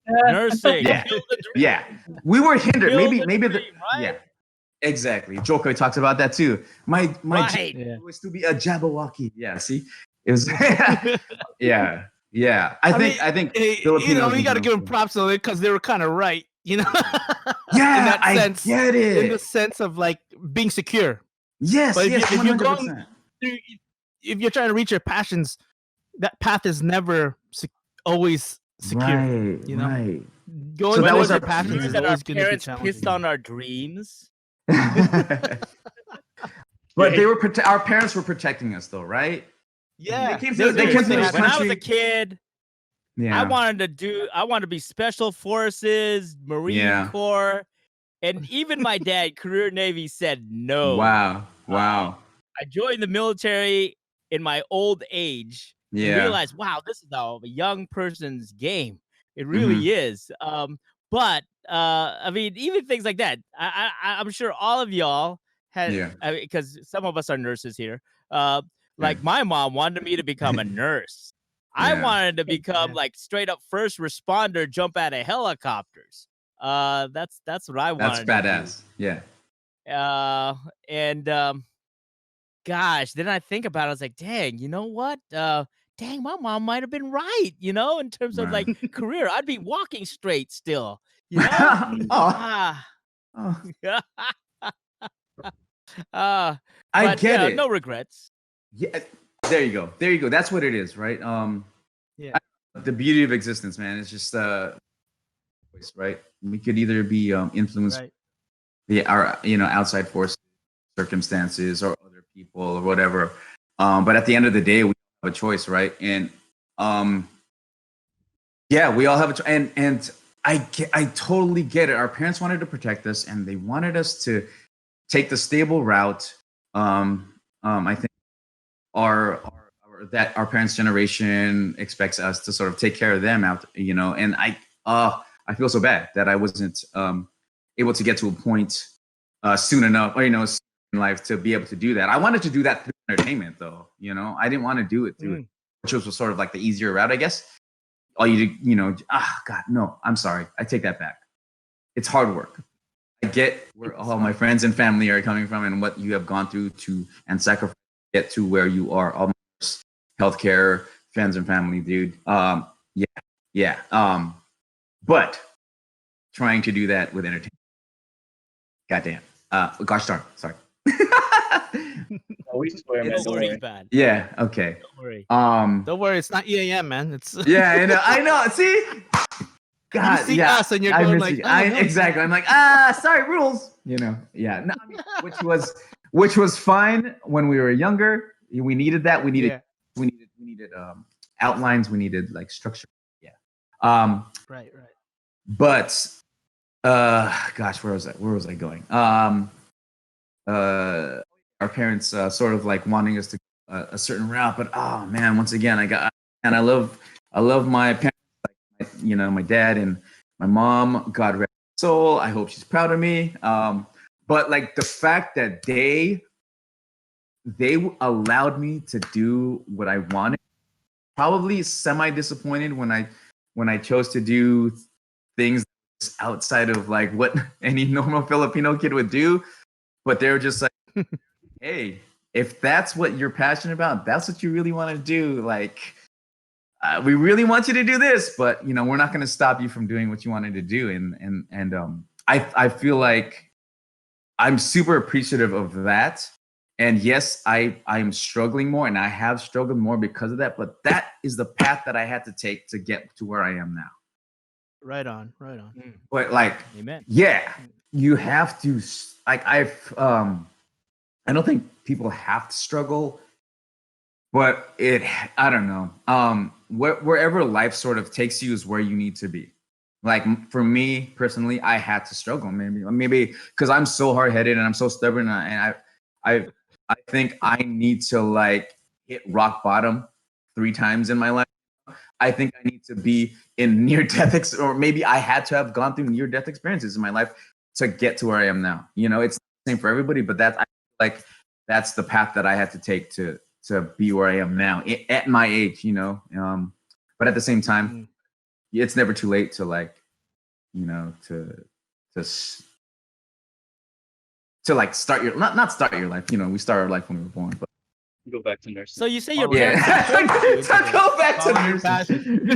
nursing. Yeah. Kill the dream. Yeah, we were hindered. Kill Maybe the maybe dream, right? yeah, exactly. Joker talks about that too. My Right. dream was to be a Jabberwocky. Yeah, see, it was yeah, yeah. I think Filipinos you in got to give them general. props on it because they were kind of right, in Yeah, that I sense, get it. in the sense of like being secure. Yes, But yes, if you're 100%. going, if you're trying to reach your passions, that path is never always secure. Right, right. Going So that was towards our your passions is that our always going to be parents challenging. pissed on our dreams. But they were our parents were protecting us though, right? Yeah, They came to this When I was country. a kid, Yeah. I wanted to be Special Forces, Marine Corps, and even my dad, career Navy, said no. Wow. I joined the military in my old age and realized, wow, this is a young person's game. It really is. But I mean, even things like that. I'm sure all of y'all had, because some of us are nurses here. Like my mom wanted me to become a nurse. I wanted to become like straight up first responder, jump out of helicopters. That's what I wanted. That's badass. Yeah. Gosh, then I think about it. I was like, dang, you know what? Dang, my mom might have been right, in terms of like career. I'd be walking straight still, I get it. No regrets. Yeah, there you go. That's what it is, right? The beauty of existence, man. It's just right. We could either be influenced our outside forces, circumstances, or other people, or whatever. But at the end of the day, we have a choice, right? And we all have a choice. And I totally get it. Our parents wanted to protect us, and they wanted us to take the stable route. I think that our parents' generation expects us to sort of take care of them out, and I feel so bad that I wasn't able to get to a point soon enough, or in life to be able to do that. I wanted to do that through entertainment, though. I didn't want to do it through which was sort of like the easier route, I guess. All you do, God, no, I'm sorry, I take that back. It's hard work. I get where all my friends and family are coming from and what you have gone through and sacrifice to get to where you are. All my healthcare, friends and family, dude. But trying to do that with entertainment. Goddamn. Gosh darn. Sorry. We swear, man. Don't worry. Bad. Yeah. Okay. Don't worry. Don't worry. It's not EAM, man. It's I know. See. God, you see us and you're going like, exactly. I'm like, sorry, rules. No, I mean, which was fine when we were younger. We needed that. We needed outlines. We needed like structure. Yeah. Right. But gosh, where was I going? Our parents sort of like wanting us to a certain route, but oh man, once again, I love my parents. My dad and my mom, God rest her soul. I hope she's proud of me. But like the fact that they allowed me to do what I wanted, probably semi-disappointed when I chose to do things outside of like what any normal Filipino kid would do. But they were just like, hey, if that's what you're passionate about, that's what you really want to do, like we really want you to do this, but we're not going to stop you from doing what you wanted to do. And I feel like I'm super appreciative of that. And yes, I'm struggling more, and I have struggled more because of that. But that is the path that I had to take to get to where I am now. Right on. But like, amen. Yeah, you have to. Like I don't think people have to struggle. But I don't know. Wherever life sort of takes you is where you need to be. Like for me personally, I had to struggle. Maybe because I'm so hard headed and I'm so stubborn, and I think I need to like hit rock bottom 3 times in my life. I think I need to be in near death, or maybe I had to have gone through near death experiences in my life to get to where I am now. It's the same for everybody, but that's the path that I had to take to be where I am now at my age, but at the same time, it's never too late to like, you know, to like start your not start your life. You know, we start our life when we were born, but Go back to nursing. So you say your yeah, parents go back to Follow your nursing.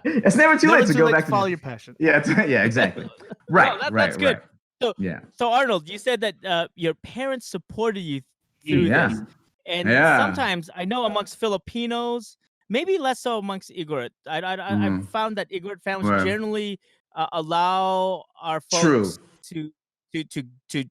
It's never too late to go back to follow to your passion. yeah, yeah, exactly. Right, that's good. right. So, Yeah. So Arnold, you said that your parents supported you through this, and sometimes I know amongst Filipinos, maybe less so amongst Igorot. I found that Igorot families generally allow our folks to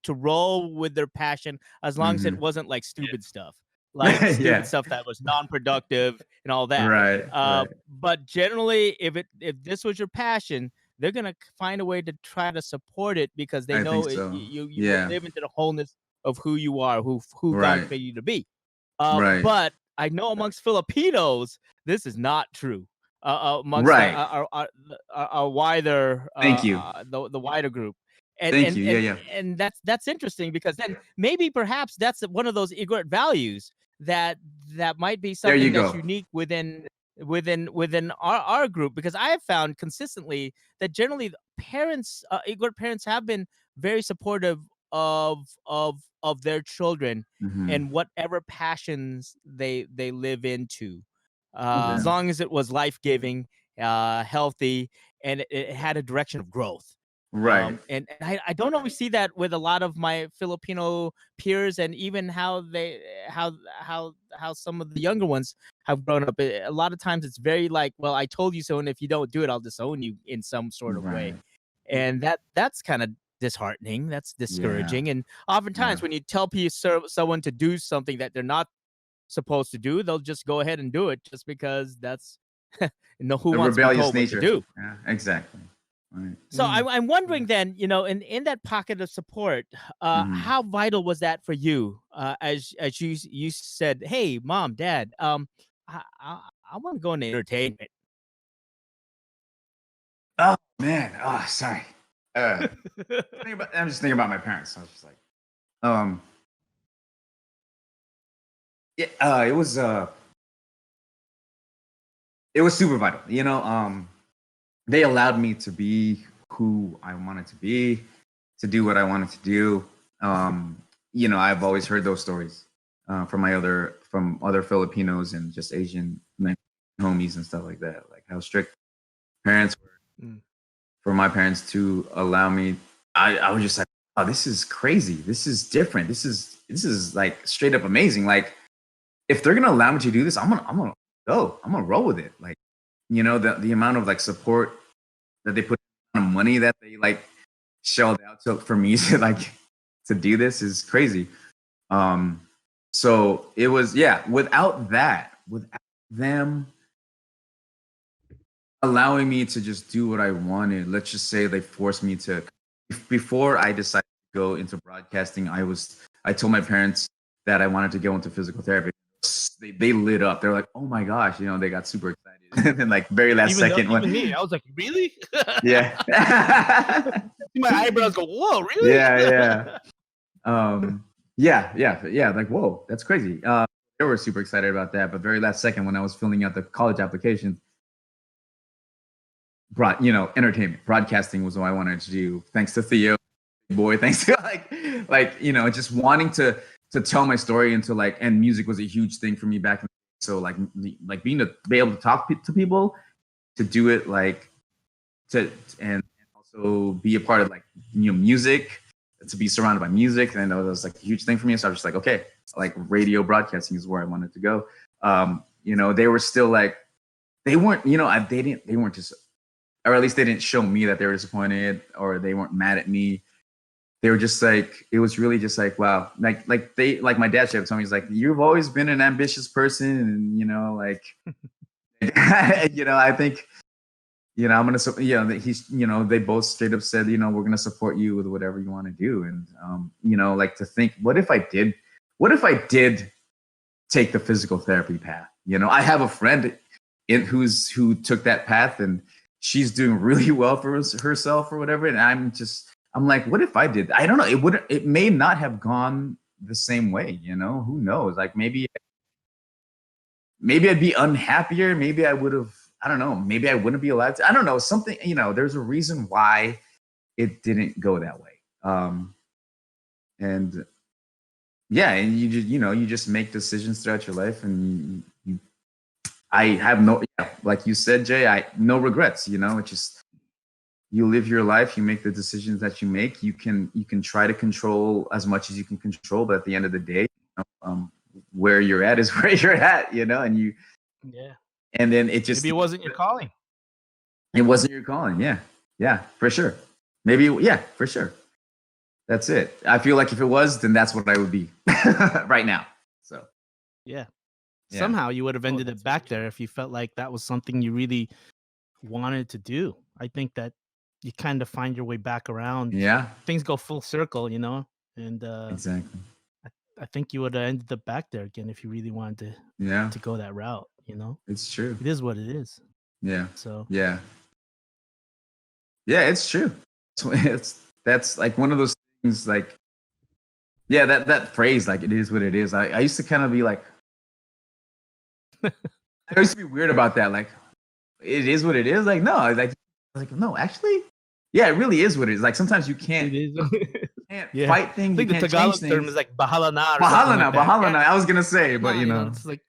roll with their passion as long as it wasn't like stupid stuff, like stupid stuff that was non-productive and all that. Right. But generally, if this was your passion, they're gonna find a way to try to support it because they know you live into the wholeness of who you are, who God made you to be. But I know amongst Filipinos, this is not true. Amongst our wider, Thank you. The wider group. And that's interesting because then maybe perhaps that's one of those Igorot values that might be something that's unique within our group, because I have found consistently that generally parents, Igorot parents, have been very supportive of their children and whatever passions they live into, as long as it was life-giving, healthy, and it had a direction of growth. Right. And I don't always see that with a lot of my Filipino peers, and even how some of the younger ones have grown up. A lot of times it's very like, well, I told you so, and if you don't do it, I'll disown you in some sort of way. And that's kind of disheartening. That's discouraging. And oftentimes when you tell someone to do something that they're not supposed to do, they'll just go ahead and do it just because that's who wants to be told what to do. Yeah, exactly. Right. So I'm wondering then, in that pocket of support, how vital was that for you? As you said, hey, mom, dad, I want to go into entertainment. Oh man, sorry. I'm just thinking about my parents. I was just like, it was super vital. They allowed me to be who I wanted to be, to do what I wanted to do. I've always heard those stories from other Filipinos and just Asian homies and stuff like that, like how strict parents were. For my parents to allow me, I was just like, oh, this is crazy. This is different. This is like straight up amazing. Like, if they're gonna allow me to do this, I'm gonna go. I'm gonna roll with it. Like, the amount of like support that they put, on money that they like shelled out for me to do this is crazy. So it was, without them allowing me to just do what I wanted, let's just say they forced me to, before I decided to go into broadcasting, I told my parents that I wanted to go into physical therapy. They lit up. They're like, oh my gosh, they got super excited. And then like very last second even me, I was like, really? Yeah. My eyebrows go, whoa, really? Yeah. Yeah. Like, whoa, that's crazy. They were super excited about that. But very last second, when I was filling out the college application, entertainment, broadcasting was what I wanted to do. Thanks to Theo, boy. Thanks to just wanting to tell my story and music was a huge thing for me back then. So to be able to talk to people, to do it and also be a part of music, to be surrounded by music, and that was like a huge thing for me. So I was just like, okay, like radio broadcasting is where I wanted to go. They were still like, they weren't just, or at least they didn't show me that they were disappointed or they weren't mad at me. They were just like, it was really just like, wow. Like my dad told me, he's like, you've always been an ambitious person. And, I think, I'm going to, they both straight up said, we're going to support you with whatever you want to do. And, to think, what if I did take the physical therapy path? I have a friend who took that path and she's doing really well for herself or whatever. And I'm like, what if I did? I don't know. It may not have gone the same way, who knows? Like maybe I'd be unhappier. Maybe I would have I don't know, maybe I wouldn't be alive. I don't know, something, there's a reason why it didn't go that way. And yeah, and you just make decisions throughout your life, and I have like you said, Jay, no regrets. It's just you live your life, you make the decisions that you make. You can try to control as much as you can control, but at the end of the day, where you're at is where you're at, and you. Yeah. And then it just maybe it wasn't your calling. It wasn't your calling. Yeah, for sure. Maybe, yeah, for sure. That's it. I feel like if it was, then that's what I would be right now. So, yeah. Somehow you would have ended up back there if you felt like that was something you really wanted to do. I think that you kind of find your way back around. Yeah. Things go full circle, and exactly. I think you would have ended up back there again if you really wanted to go that route, It's true. It is what it is. Yeah. So yeah, it's true. That's like one of those things, like, yeah, that phrase, like, it is what it is. I used to kind of be like, I used to be weird about that. Like, it is what it is. Like, no, no, actually, yeah, it really is what it is. Like, sometimes you can't fight things. I think the Tagalog term is like bahala na. Bahala na. I was gonna say, but it's like